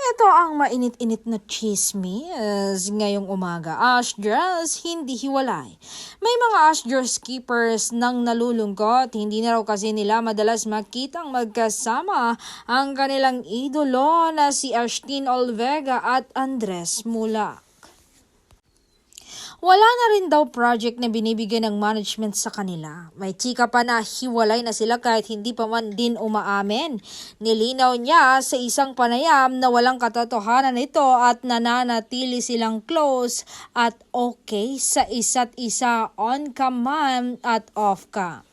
Ito ang mainit-init na chismis ngayong umaga. Ashdres, hindi hiwalay. May mga Ashdres keepers nang nalulungkot. Hindi na raw kasi nila madalas makitang magkasama ang kanilang idolo na si Ashtin Olvega at Andres Mulak. Wala na rin daw project na binibigyan ng management sa kanila. May chika pa na hiwalay na sila kahit hindi pa man din umaamin. Nilinaw niya sa isang panayam na walang katotohanan ito at nananatili silang close at okay sa isa't isa on-cam man at off-cam.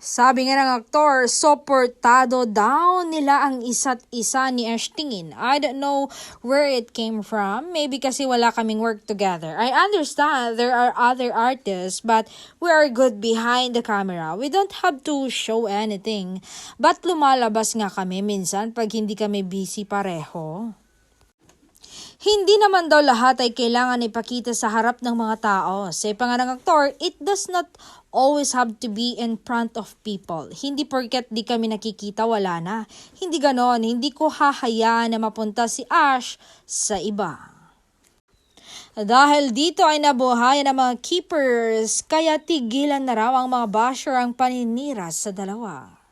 Sabi nga ng aktor, suportado daw nila ang isa't isa ni Ashtin. I don't know where it came from. Maybe kasi wala kaming work together. I understand there are other artists but we are good behind the camera. We don't have to show anything. But lumalabas nga kami minsan pag hindi kami busy pareho. Hindi naman daw lahat ay kailangan ipakita sa harap ng mga tao. Sa pangalang aktor, it does not always have to be in front of people. Hindi porket di kami nakikita, wala na. Hindi ganon, hindi ko hahayaan na mapunta si Ash sa iba. Dahil dito ay nabuhayan ng mga keepers, kaya tigilan na raw ang mga basher ang paninira sa dalawa.